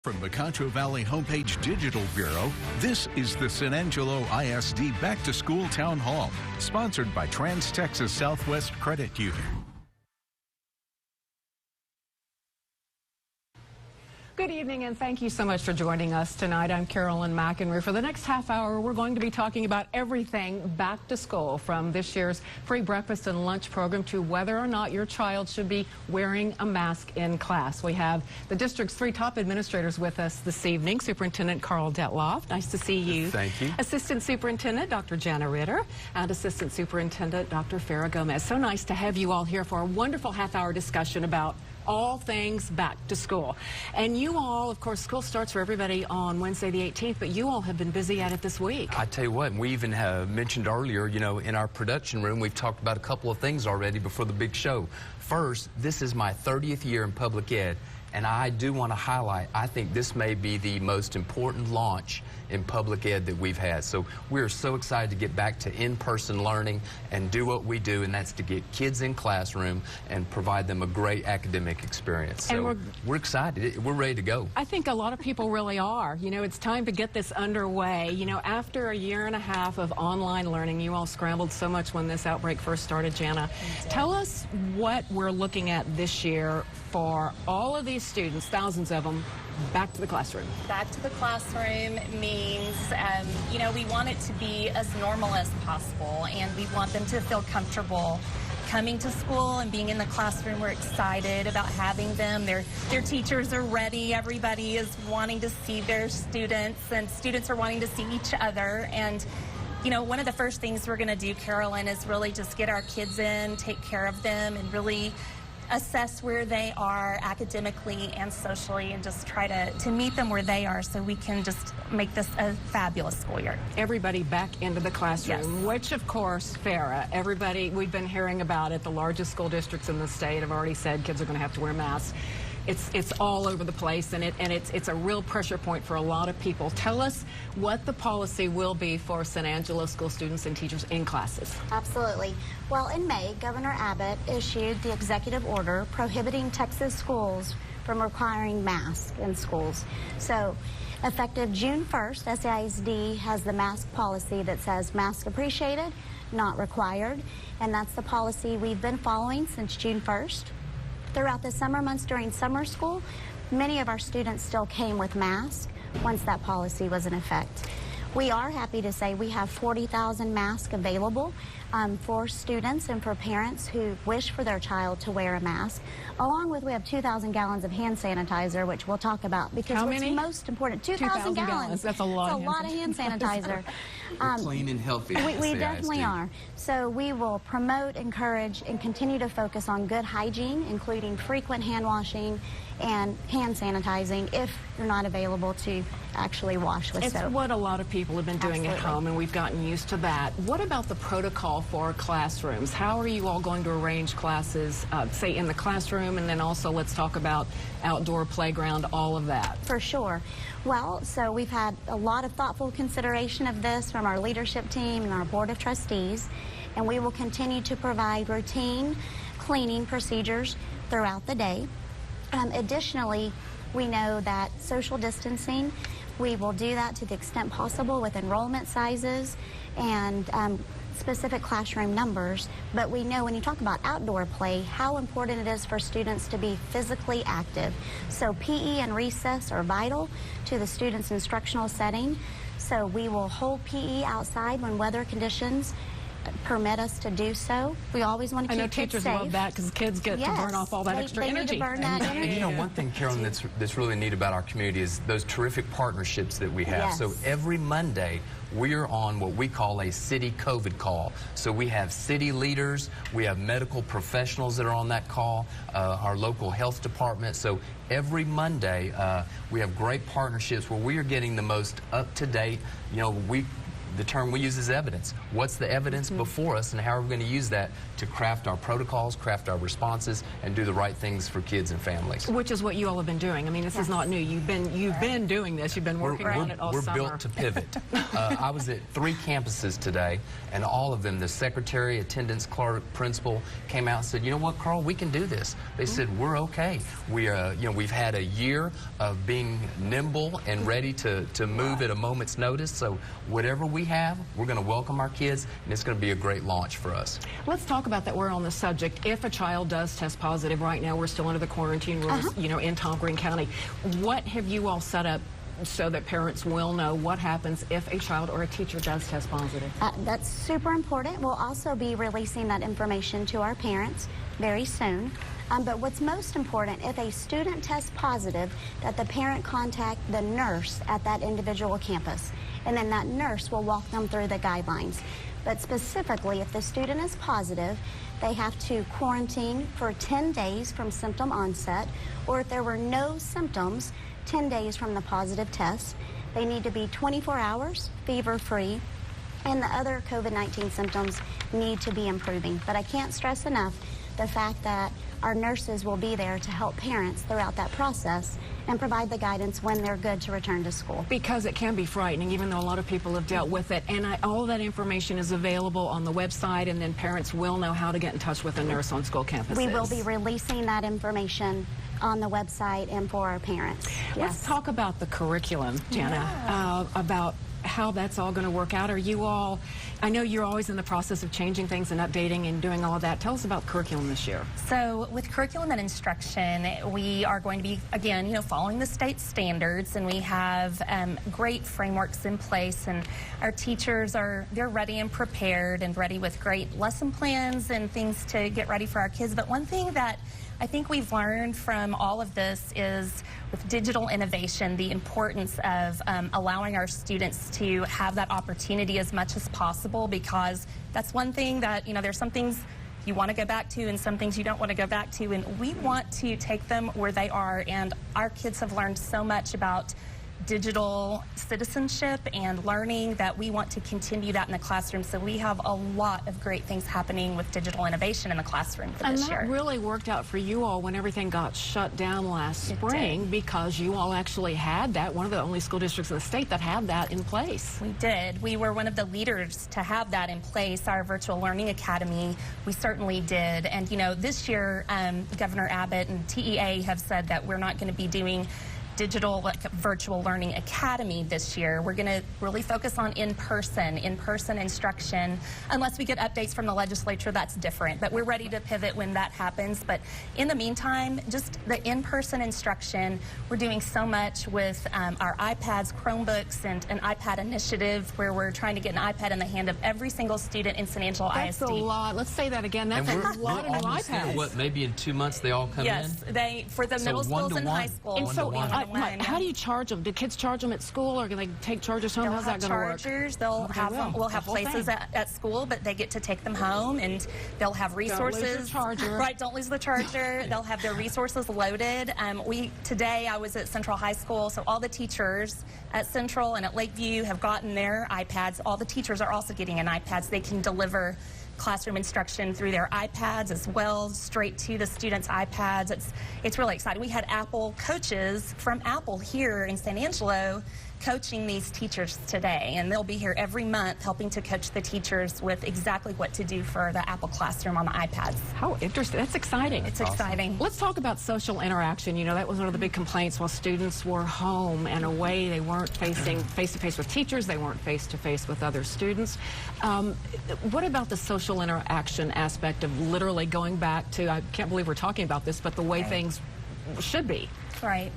From the Concho Valley Homepage Digital Bureau, this is the San Angelo ISD Back to School Town Hall, sponsored by Trans Texas Southwest Credit Union. Good evening, and thank you so much for joining us tonight. I'm Carolyn McEnroe. For the next half hour, we're going to be talking about everything back to school, from this year's free breakfast and lunch program to whether or not your child should be wearing a mask in class. We have the district's 3 top administrators with us this evening. Superintendent Carl Detloff, nice to see you. Thank you. Assistant Superintendent Dr. Jana Ritter and Assistant Superintendent Dr. Farah Gomez. So nice to have you all here for a wonderful half-hour discussion about all things back to school. And you all, of course, school starts for everybody on Wednesday the 18th, but you all have been busy at it this week. I tell you what, we even have mentioned earlier, you know, in our production room, we've talked about a couple of things already before the big show. First, this is my 30th year in public ed, and I do want to highlight, I think this may be the most important launch in public ed that we've had. So we're so excited to get back to in-person learning and do what we do, and that's to get kids in classroom and provide them a great academic experience. So we're excited. We're ready to go. I think a lot of people really are. You know, it's time to get this underway. You know, after a year and a half of online learning, you all scrambled so much when this outbreak first started, Jana. Tell us what we're looking at this year for all of these students, thousands of them, back to the classroom. Back to the classroom means, you know, we want it to be as normal as possible, and we want them to feel comfortable coming to school and being in the classroom. We're excited about having them. Their teachers are ready. Everybody is wanting to see their students, and students are wanting to see each other. And you know, one of the first things we're going to do, Carolyn, is really just get our kids in, take care of them, and really assess where they are academically and socially, and just try to meet them where they are so we can just make this a fabulous school year. Everybody back into the classroom, yes. Which, of course, Farah, everybody, we've been hearing about it. The largest school districts in the state have already said kids are going to have to wear masks. It's all over the place, and it's a real pressure point for a lot of people. Tell us what the policy will be for San Angelo school students and teachers in classes. Absolutely. Well, in May, Governor Abbott issued the executive order prohibiting Texas schools from requiring masks in schools. So, effective June 1st, SAISD has the mask policy that says mask appreciated, not required, and that's the policy we've been following since June 1st. Throughout the summer months during summer school, many of our students still came with masks once that policy was in effect. We are happy to say we have 40,000 masks available for students and for parents who wish for their child to wear a mask. Along with, we have 2,000 gallons of hand sanitizer, which we'll talk about, because How what's many? most important, 2,000 gallons. That's a lot. It's a lot of hand sanitizer. Clean and healthy. We definitely are. So we will promote, encourage, and continue to focus on good hygiene, including frequent hand washing and hand sanitizing if you're not available to actually wash with soap. It's what a lot of people have been doing at home, and we've gotten used to that. What about the protocol for classrooms? How are you all going to arrange classes, say in the classroom, and then also let's talk about outdoor playground, all of that? For sure. Well, so we've had a lot of thoughtful consideration of this from our leadership team and our Board of Trustees, and we will continue to provide routine cleaning procedures throughout the day. Additionally, we know that social distancing, we will do that to the extent possible with enrollment sizes and specific classroom numbers, but we know when you talk about outdoor play, how important it is for students to be physically active. So PE and recess are vital to the students' instructional setting, so we will hold PE outside when weather conditions permit us to do so. We always want to keep kids safe. I know teachers love that because kids get to burn off all that extra energy. Need to burn that energy. And you know, one thing, Carolyn, that's really neat about our community is those terrific partnerships that we have. Yes. So every Monday, we are on what we call a city COVID call. So we have city leaders, we have medical professionals that are on that call, our local health department. So every Monday, we have great partnerships where we are getting the most up-to-date, you know, the term we use is evidence. What's the evidence before us, and how are we going to use that to craft our protocols, craft our responses, and do the right things for kids and families? Which is what you all have been doing. I mean, this is not new. You've been doing this. You've been working on it all summer. We're built to pivot. I was at 3 campuses today, and all of them, the secretary, attendance clerk, principal, came out and said, you know what, Carl, we can do this. They said, we're okay. We we've had a year of being nimble and ready to move at a moment's notice. So whatever we have, we're going to welcome our kids, and it's going to be a great launch for us. Let's talk about that. We're on the subject. If a child does test positive right now, we're still under the quarantine rules, you know, in Tom Green County. What have you all set up so that parents will know what happens if a child or a teacher does test positive? That's super important. We'll also be releasing that information to our parents very soon. But what's most important, if a student tests positive, that the parent contact the nurse at that individual campus, and then that nurse will walk them through the guidelines. But specifically, if the student is positive, they have to quarantine for 10 days from symptom onset, or if there were no symptoms, 10 days from the positive test. They need to be 24 hours fever-free, and the other COVID-19 symptoms need to be improving. But I can't stress enough the fact that our nurses will be there to help parents throughout that process and provide the guidance when they're good to return to school. Because it can be frightening, even though a lot of people have dealt with it. And all that information is available on the website, and then parents will know how to get in touch with a nurse on school campuses. We will be releasing that information on the website and for our parents. Let's talk about the curriculum, Jana, about how that's all going to work out. Are you all, I know you're always in the process of changing things and updating and doing all of that. Tell us about curriculum this year. So with curriculum and instruction, we are going to be, again, you know, following the state standards, and we have great frameworks in place, and our teachers they're ready and prepared and ready with great lesson plans and things to get ready for our kids. But one thing that I think we've learned from all of this is with digital innovation, the importance of allowing our students to have that opportunity as much as possible, because that's one thing that, you know, there's some things you want to go back to and some things you don't want to go back to, and we want to take them where they are. And our kids have learned so much about digital citizenship and learning that we want to continue that in the classroom. So we have a lot of great things happening with digital innovation in the classroom for this year. And that really worked out for you all when everything got shut down last spring, because you all actually had that, one of the only school districts in the state that had that in place. We did. We were one of the leaders to have that in place. Our Virtual Learning Academy, we certainly did. And, you know, this year, Governor Abbott and TEA have said that we're not going to be doing digital virtual learning academy this year. We're going to really focus on in-person instruction. Unless we get updates from the legislature, that's different. But we're ready to pivot when that happens. But in the meantime, just the in-person instruction, we're doing so much with our iPads, Chromebooks, and an iPad initiative where we're trying to get an iPad in the hand of every single student in San Angelo ISD. That's a lot. Let's say that again. That's a lot of new iPads. What, maybe in 2 months they all come in? Yes, for the middle schools and high schools. And so, how do you charge them? Do kids charge them at school, or can they take chargers home? How's that going to work? Chargers. They'll have them. We'll have places at school, but they get to take them home, and they'll have resources. Don't lose the charger. Right, don't lose the charger. They'll have their resources loaded. Today I was at Central High School, so all the teachers at Central and at Lakeview have gotten their iPads. All the teachers are also getting an iPad, so they can deliver classroom instruction through their iPads as well, straight to the students' iPads. It's really exciting. We had Apple coaches from Apple here in San Angelo coaching these teachers today, and they'll be here every month helping to coach the teachers with exactly what to do for the Apple Classroom on the iPads. How interesting. That's exciting. It's exciting. Let's talk about social interaction. You know, that was one of the big complaints while students were home and away. They weren't facing face-to-face with teachers. They weren't face-to-face with other students. What about the social interaction aspect of literally going back to, I can't believe we're talking about this, but the way things should be? Right.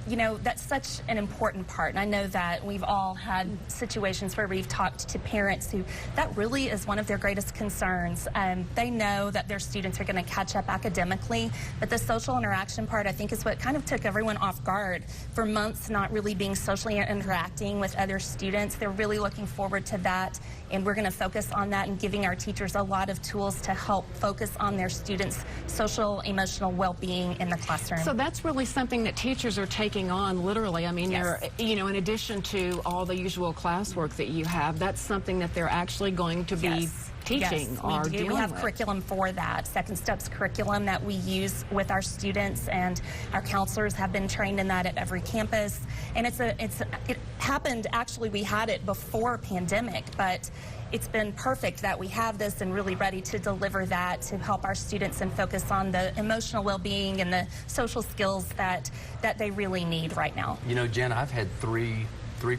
You know, that's such an important part, and I know that we've all had situations where we've talked to parents who that really is one of their greatest concerns. They know that their students are going to catch up academically, but the social interaction part, I think, is what kind of took everyone off guard. For months not really being socially interacting with other students, they're really looking forward to that, and we're going to focus on that and giving our teachers a lot of tools to help focus on their students' social, emotional well-being in the classroom. So that's really something that teachers are taking taking on literally. I mean, Yes. you're, you know, in addition to all the usual classwork that you have, that's something that they're actually going to be Yes. teaching Yes, or we do. dealing We have with. curriculum for that, Second Steps curriculum that we use with our students, and our counselors have been trained in that at every campus. And it happened, actually, we had it before pandemic, but it's been perfect that we have this and really ready to deliver that to help our students and focus on the emotional well-being and the social skills that they really need right now. You know, Jen, I've had three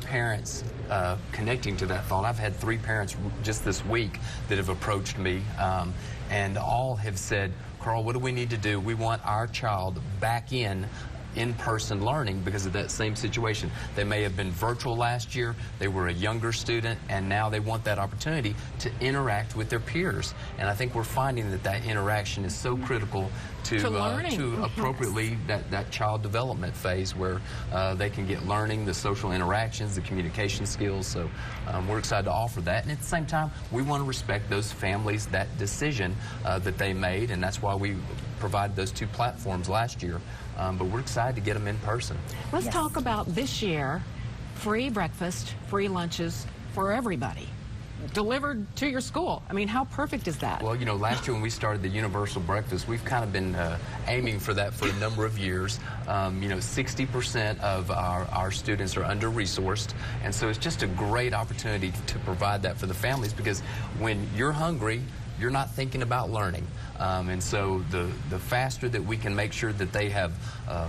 parents connecting to that thought. I've had 3 parents just this week that have approached me, and all have said, Carl, what do we need to do? We want our child back in-person learning because of that same situation. They may have been virtual last year, they were a younger student, and now they want that opportunity to interact with their peers. And I think we're finding that that interaction is so critical to learning. appropriately that child development phase where they can get learning, the social interactions, the communication skills. So we're excited to offer that. And at the same time, we want to respect those families, that decision that they made, and that's why we provided those 2 platforms last year. But we're excited to get them in person. Let's Yes. talk about this year, free breakfast, free lunches for everybody, delivered to your school. I mean, how perfect is that? Well, you know, last year when we started the universal breakfast, we've kind of been aiming for that for a number of years. You know, 60% of our students are under-resourced, and so it's just a great opportunity to provide that for the families, because when you're hungry, you're not thinking about learning. And so the faster that we can make sure that they have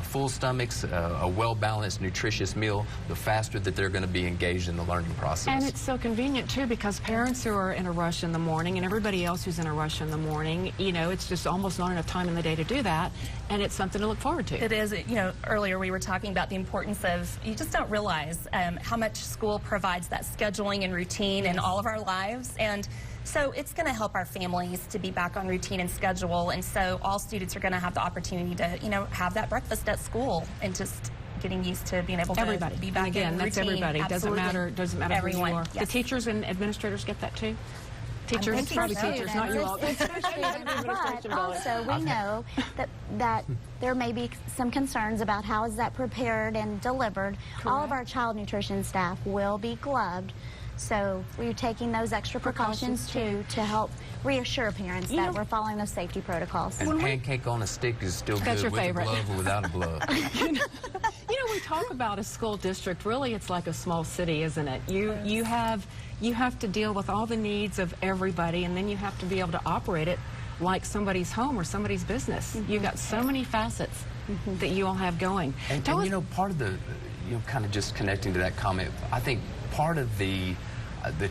full stomachs, a well-balanced, nutritious meal, the faster that they're going to be engaged in the learning process. And it's so convenient, too, because parents who are in a rush in the morning and everybody else who's in a rush in the morning, you know, it's just almost not enough time in the day to do that, and it's something to look forward to. It is. You know, earlier we were talking about the importance of, you just don't realize how much school provides that scheduling and routine in all of our lives. And so it's going to help our families to be back on routine and schedule, and so all students are going to have the opportunity to, you know, have that breakfast at school and just getting used to being able to Everybody. be back And again, in that's routine. everybody. Absolutely. Doesn't matter Everyone. who you are. Yes. The teachers and administrators get that too? Teachers, thinking probably so. teachers, not you all. But also, we know that there may be some concerns about how is that prepared and delivered. All of our child nutrition staff will be gloved. So we're taking those extra precautions too to help reassure parents that we're following those safety protocols. And pancake on a stick is still That's good your favorite. with a glove or without a glove. You know, we talk about a school district. Really, it's like a small city, isn't it? You have to deal with all the needs of everybody, and then you have to be able to operate it like somebody's home or somebody's business. You've got so many facets that you all have going. And you know, part of the, you know, kind of just connecting to that comment, I think part of the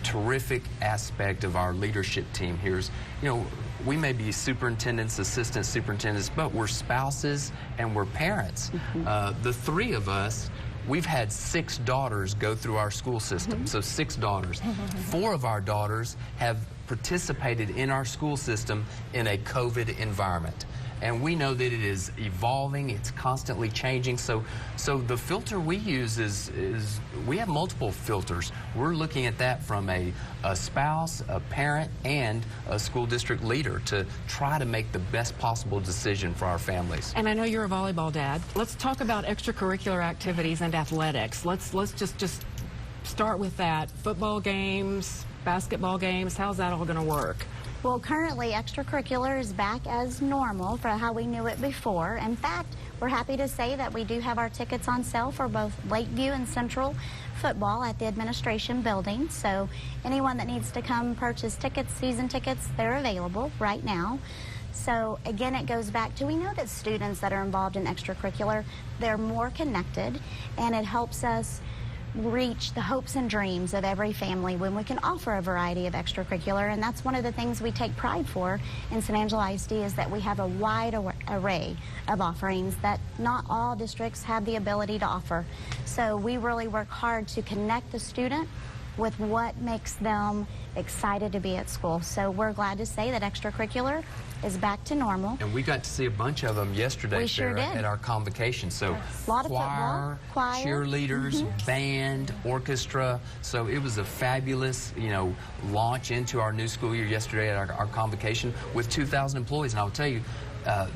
terrific aspect of our leadership team here is, you know, we may be superintendents, assistant superintendents, but we're spouses and we're parents. The 3 of us, we've had 6 daughters go through our school system, so 6 daughters. 4 of our daughters have participated in our school system in a COVID environment. And we know that it is evolving, it's constantly changing. So the filter we use is we have multiple filters. We're looking at that from a spouse, a parent, and a school district leader to try to make the best possible decision for our families. And I know you're a volleyball dad. Let's talk about extracurricular activities and athletics. Let's just start with that. Football games, basketball games, how's that all going to work? Well, currently, extracurricular is back as normal for how we knew it before. In fact, we're happy to say that we do have our tickets on sale for both Lakeview and Central football at the administration building. So anyone that needs to come purchase tickets, season tickets, they're available right now. So again, it goes back to, we know that students that are involved in extracurricular, they're more connected, and it helps us reach the hopes and dreams of every family when we can offer a variety of extracurricular. And that's one of the things we take pride for in San Angelo ISD, is that we have a wide array of offerings that not all districts have the ability to offer. So we really work hard to connect the student with what makes them excited to be at school. So we're glad to say that extracurricular is back to normal. And we got to see a bunch of them yesterday, We sure Sarah, did. at our convocation. So A lot of football, choir. cheerleaders, band, orchestra. So it was a fabulous, you know, launch into our new school year yesterday at our convocation with 2,000 employees. And I'll tell you,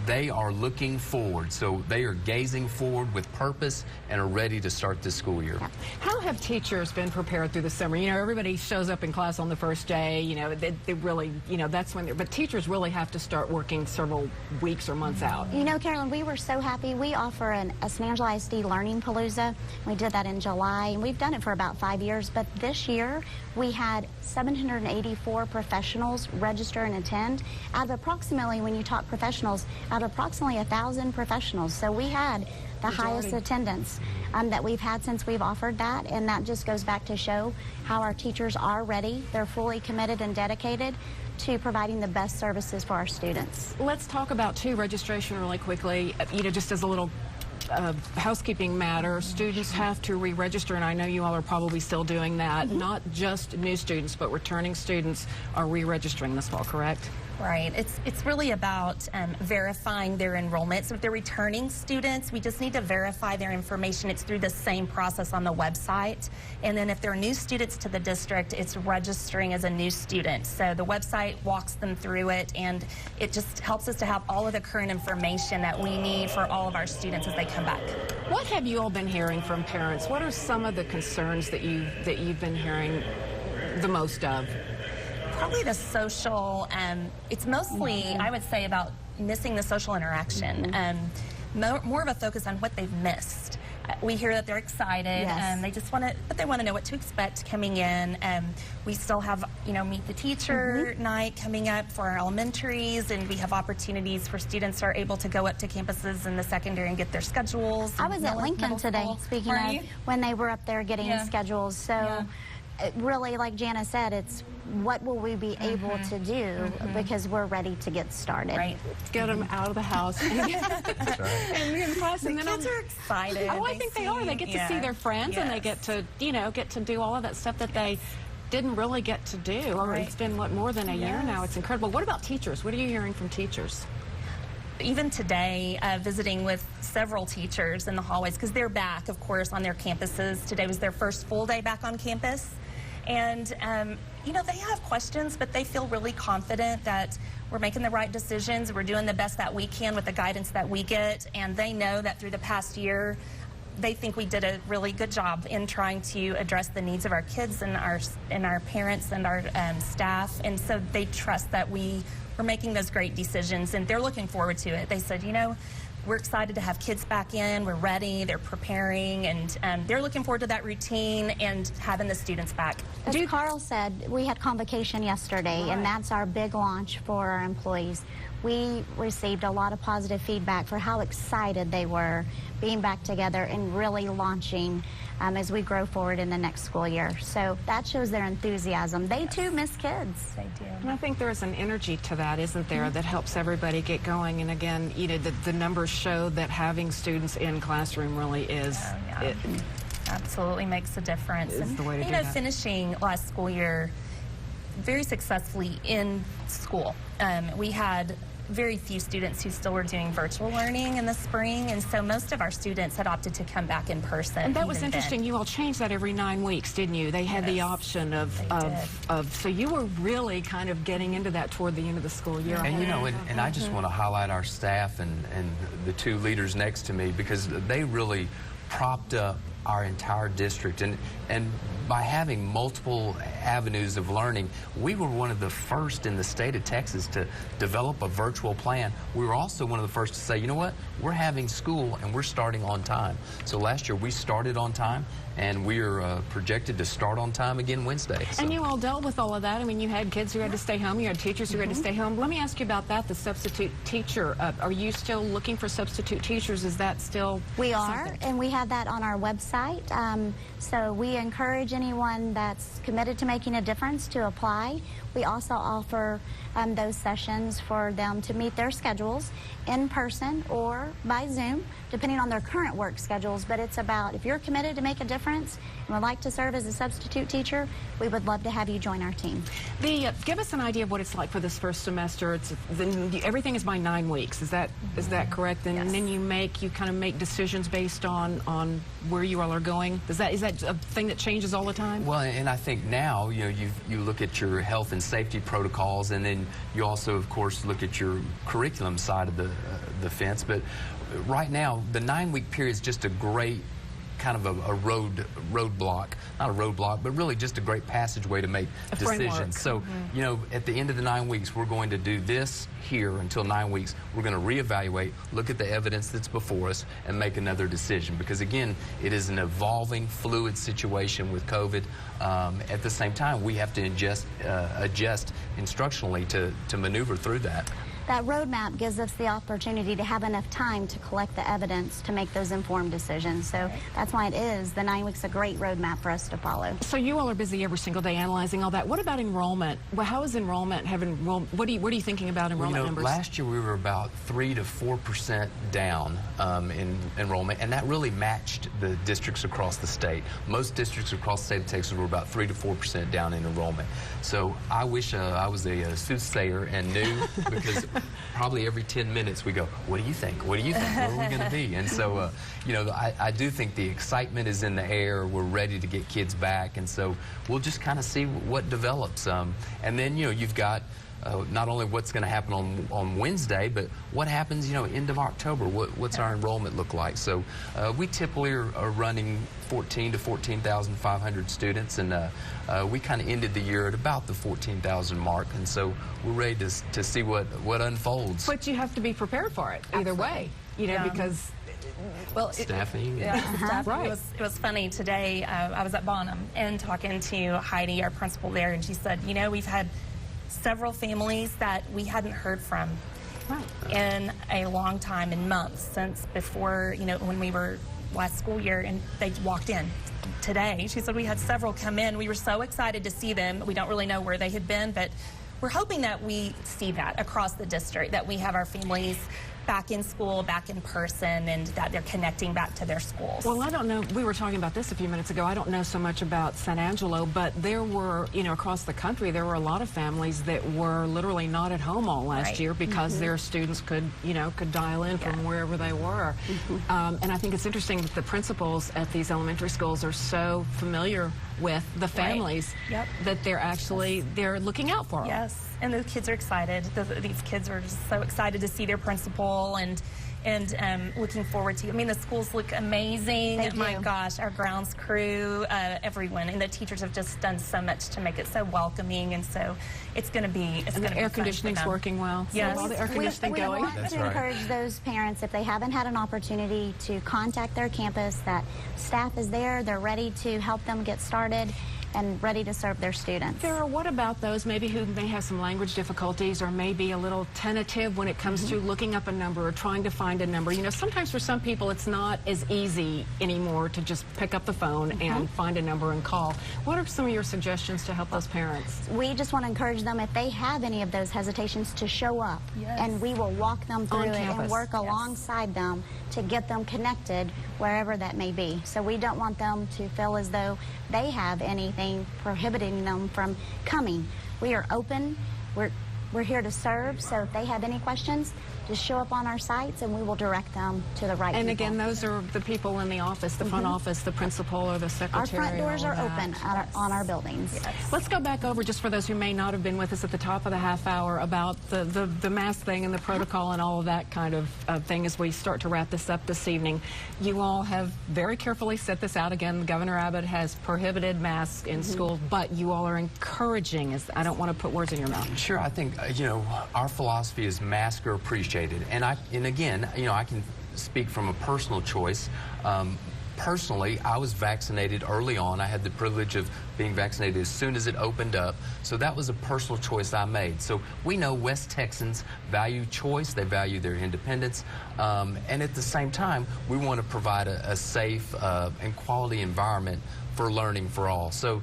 they are looking forward. So they are gazing forward with purpose and are ready to start this school year. How have teachers been prepared through the summer? You know, everybody shows up in class on the first day. You know, they really, you know, that's when but teachers really have to start working several weeks or months out. You know, Carolyn, we were so happy. We offer a San Angelo ISD Learning Palooza. We did that in July, and we've done it for about 5 years. But this year, we had 784 professionals register and attend. Out of approximately, when you talk professionals, out of approximately 1,000 professionals. So we had the highest attendance that we've had since we've offered that, and that just goes back to show how our teachers are ready. They're fully committed and dedicated to providing the best services for our students. Let's talk about, too, registration really quickly. You know, just as a little housekeeping matter, students have to re-register, and I know you all are probably still doing that. Not just new students, but returning students are re-registering this fall, correct? Right. It's really about verifying their enrollment. So if they're returning students, we just need to verify their information. It's through the same process on the website. And then if they're new students to the district, it's registering as a new student. So the website walks them through it, and it just helps us to have all of the current information that we need for all of our students as they come back. What have you all been hearing from parents? What are some of the concerns that you've been hearing the most of? Probably the social, it's mostly, I would say, about missing the social interaction. More of a focus on what they've missed. We hear that they're excited, and they just want to, but they want to know what to expect coming in. We still have, you know, Meet the Teacher night coming up for our elementaries, and we have opportunities for students who are able to go up to campuses in the secondary and get their schedules. I was at Lincoln today, speaking of, when they were up there getting schedules. So really, like Jana said, it's what will we be able to do because we're ready to get started. Right. Get them out of the house and and in class. And the then kids are excited. Oh, I think they are. They get to see their friends, and they get to, you know, get to do all of that stuff that they didn't really get to do. It's been, what, more than a year now. It's incredible. What about teachers? What are you hearing from teachers? Even today, visiting with several teachers in the hallways, because they're back, of course, on their campuses. Today was their first full day back on campus. And, you know, they have questions, but they feel really confident that we're making the right decisions. We're doing the best that we can with the guidance that we get. And they know that through the past year, they think we did a really good job in trying to address the needs of our kids and our parents and our staff. And so they trust that we're making those great decisions, and they're looking forward to it. They said, you know, we're excited to have kids back in. We're ready. They're preparing, and they're looking forward to that routine and having the students back. As Carl said, we had convocation yesterday, and that's our big launch for our employees. We received a lot of positive feedback for how excited they were being back together and really launching as we grow forward in the next school year. So that shows their enthusiasm. They too miss kids. They do. And I think there's an energy to that, isn't there, that helps everybody get going. And again, you know, the numbers show that having students in classroom really is it absolutely makes a difference. Is the way to do that. Finishing last school year very successfully in school. We had very few students who still were doing virtual learning in the spring, and so most of our students had opted to come back in person. And that was interesting. You all changed that every 9 weeks, didn't you? They had the option of so you were really kind of getting into that toward the end of the school year. And you know, and I just want to highlight our staff and the two leaders next to me, because they really propped up our entire district, and by having multiple avenues of learning, we were one of the first in the state of Texas to develop a virtual plan. We were also one of the first to say, you know what, we're having school and we're starting on time. So last year we started on time, and we are projected to start on time again Wednesday. So. And you all dealt with all of that. I mean, you had kids who had to stay home, you had teachers who had to stay home. Let me ask you about that, the substitute teacher. Are you still looking for substitute teachers? Is that still We are, and we have that on our website. So we encourage anyone that's committed to making a difference to apply. We also offer those sessions for them to meet their schedules in person or by Zoom, depending on their current work schedules. But it's about, if you're committed to make a difference and would like to serve as a substitute teacher, we would love to have you join our team. Give us an idea of what it's like for this first semester. Everything is by 9 weeks. Is that correct? And then you kind of make decisions based on where you are all are going? Is that a thing that changes all the time? Well, and I think now, you look at your health and safety protocols, and then you also, of course, look at your curriculum side of the fence. But right now, the 9-week period is just a great kind of a roadblock, not a roadblock, but really just a great passageway to make decisions. So, at the end of the 9 weeks, we're going to do this here until 9 weeks. We're going to reevaluate, look at the evidence that's before us, and make another decision. Because again, it is an evolving, fluid situation with COVID. At the same time, we have to adjust instructionally to maneuver through that. That roadmap gives us the opportunity to have enough time to collect the evidence to make those informed decisions. So that's why it is the 9 weeks a great roadmap for us to follow. So you all are busy every single day analyzing all that. What about enrollment? Well, how is enrollment? What are you thinking about enrollment numbers? Last year we were about 3 to 4% down in enrollment, and that really matched the districts across the state. Most districts across the state of Texas were about 3 to 4% down in enrollment. So I wish I was a soothsayer and knew, because probably every 10 minutes we go, what do you think? What do you think? Where are we going to be? And so, I do think the excitement is in the air. We're ready to get kids back. And so we'll just kind of see what develops. And then, you've got not only what's going to happen on Wednesday, but what happens, end of October. What's our enrollment look like? So we typically are running 14 to 14,500 students, and we kind of ended the year at about the 14,000 mark, and so we're ready to see what unfolds. But you have to be prepared for it either way, because staffing. Right. It was funny today. I was at Bonham and talking to Heidi, our principal there, and she said, we've had several families that we hadn't heard from in a long time, in months, since before, when we were last school year, and they walked in today. She said we had several come in. We were so excited to see them. We don't really know where they had been, but we're hoping that we see that across the district, that we have our families back in school, back in person, and that they're connecting back to their schools. Well, I don't know. We were talking about this a few minutes ago. I don't know so much about San Angelo, but there were, across the country, there were a lot of families that were literally not at home all last year because their students could dial in from wherever they were. And I think it's interesting that the principals at these elementary schools are so familiar with the families that they're looking out for them. Yes. And the kids are excited. These kids are just so excited to see their principal and looking forward to. The schools look amazing. They do. My gosh, our grounds crew, everyone, and the teachers have just done so much to make it so welcoming, and so it's going to be. And the air conditioning's working well. Yes, all the air conditioning going. We want to encourage those parents, if they haven't had an opportunity, to contact their campus. That staff is there. They're ready to help them get started and ready to serve their students. Sarah, what about those maybe who may have some language difficulties or maybe a little tentative when it comes to looking up a number or trying to find a number? Sometimes for some people it's not as easy anymore to just pick up the phone and find a number and call. What are some of your suggestions to help those parents? We just want to encourage them, if they have any of those hesitations, to show up, and we will walk them through it and work alongside them to get them connected wherever that may be. So we don't want them to feel as though they have anything prohibiting them from coming. We are open. We're here to serve, so if they have any questions, just show up on our sites and we will direct them to the right people. And again, those are the people in the office, the front office, the principal or the secretary. Our front doors are open on our buildings. Let's go back over, just for those who may not have been with us at the top of the half hour, about the mask thing and the protocol and all of that kind of thing as we start to wrap this up this evening. You all have very carefully set this out. Again, Governor Abbott has prohibited masks in school, but you all are encouraging. I don't want to put words in your mouth. Sure, I think, our philosophy is mask or appreciated. And again, I can speak from a personal choice. Personally, I was vaccinated early on. I had the privilege of being vaccinated as soon as it opened up. So that was a personal choice I made. So we know West Texans value choice. They value their independence. And at the same time, we want to provide a safe and quality environment for learning for all. So,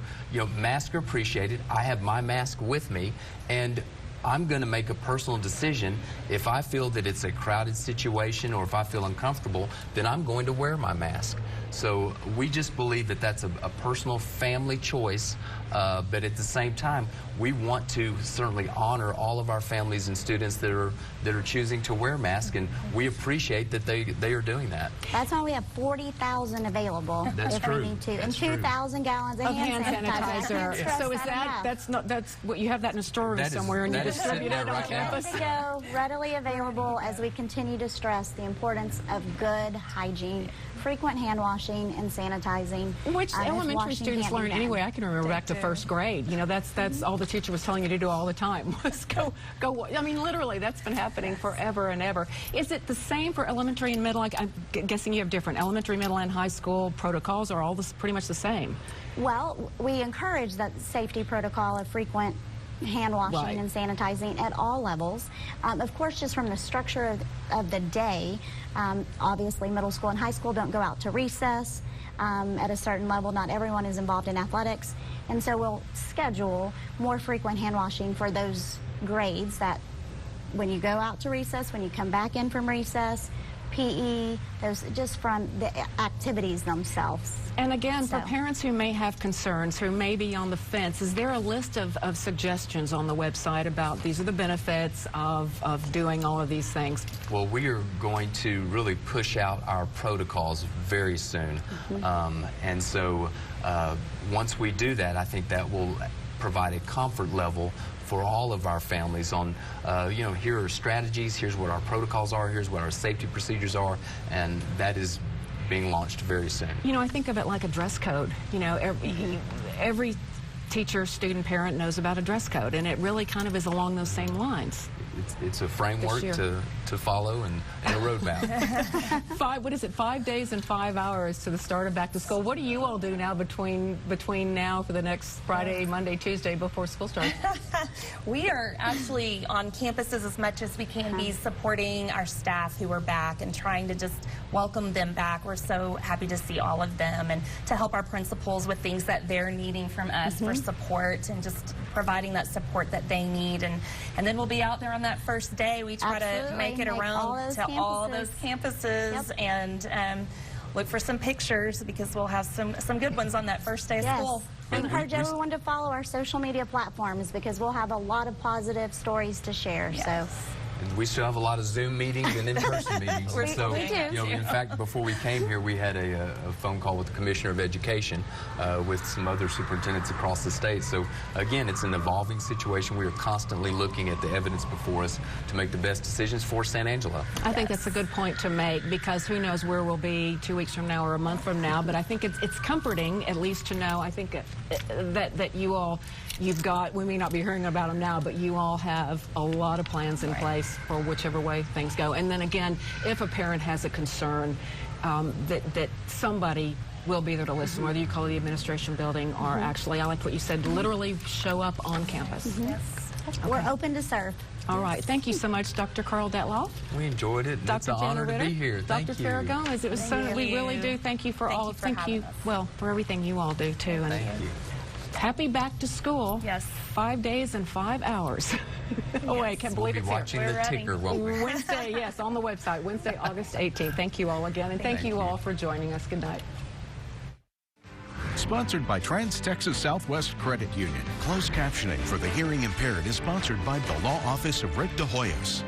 mask are appreciated. I have my mask with me, and I'm going to make a personal decision. If I feel that it's a crowded situation or if I feel uncomfortable, then I'm going to wear my mask. So we just believe that that's a personal family choice, but at the same time, we want to certainly honor all of our families and students that are choosing to wear masks, and we appreciate that they are doing that. That's why we have 40,000 available. That's if true. we need to, and That's 2,000 gallons of hand sanitizer. So is that's what you have that in a storeroom somewhere, and you distribute it on campus? Ready to go, readily available as we continue to stress the importance of good hygiene, frequent hand washing and sanitizing. Which elementary students learn anyway. I can remember back to first grade. You know, that's all the teacher was telling you to do all the time was go. I mean, literally, that's been happening forever and ever. Is it the same for elementary and middle? Like, I'm guessing you have different elementary, middle, and high school protocols, or all this pretty much the same? Well, we encourage that safety protocol of frequent hand washing and sanitizing at all levels. Of course, just from the structure of the day, obviously middle school and high school don't go out to recess at a certain level. Not everyone is involved in athletics, and so we'll schedule more frequent hand washing for those grades that when you go out to recess, when you come back in from recess, PE, those just from the activities themselves. And again, for parents who may have concerns, who may be on the fence, is there a list of suggestions on the website about these are the benefits of doing all of these things? Well, we are going to really push out our protocols very soon. And so once we do that, I think that will provide a comfort level for all of our families on, you know, here are strategies, here's what our protocols are, here's what our safety procedures are, and that is being launched very soon. You know, I think of it like a dress code. You know, every teacher, student, parent knows about a dress code, and it really kind of is along those same lines. It's a framework to follow and a roadmap. 5 days and 5 hours to the start of back to school. What do you all do now between now for the next Friday, Monday, Tuesday before school starts? We are actually on campuses as much as we can be, supporting our staff who are back and trying to just welcome them back. We're so happy to see all of them and to help our principals with things that they're needing from us for support, and just providing that support that they need. And then we'll be out there on that first day. We try to make it around to all those campuses and look for some pictures, because we'll have some good ones on that first day of school. I encourage everyone to follow our social media platforms, because we'll have a lot of positive stories to share. So. And we still have a lot of Zoom meetings and in-person meetings. We do. You know, in fact, before we came here, we had a phone call with the Commissioner of Education with some other superintendents across the state. So, again, it's an evolving situation. We are constantly looking at the evidence before us to make the best decisions for San Angelo. I think that's a good point to make, because who knows where we'll be 2 weeks from now or a month from now. But I think it's comforting, at least, to know, I think, that you all, you've got, we may not be hearing about them now, but you all have a lot of plans in place for whichever way things go. And then again, if a parent has a concern, that somebody will be there to listen, whether you call it the administration building or actually, I like what you said, literally show up on campus. Yes. We're open to serve. All right. Thank you so much, Dr. Carl Detloff. We enjoyed it. It's an honor to be here. Thank you. Dr. Farrah Gomez. It was so, we really do. Thank you for all. Thank you, well, for everything you all do too. And thank you. Happy back to school. Yes. 5 days and 5 hours. Oh, I can't believe it's here. Watching the ticker, won't we? Wednesday, yes, on the website, Wednesday, August 18th. Thank you all again, and thank you all for joining us. Good night. Sponsored by Trans-Texas Southwest Credit Union. Closed captioning for the hearing impaired is sponsored by the Law Office of Rick DeHoyos.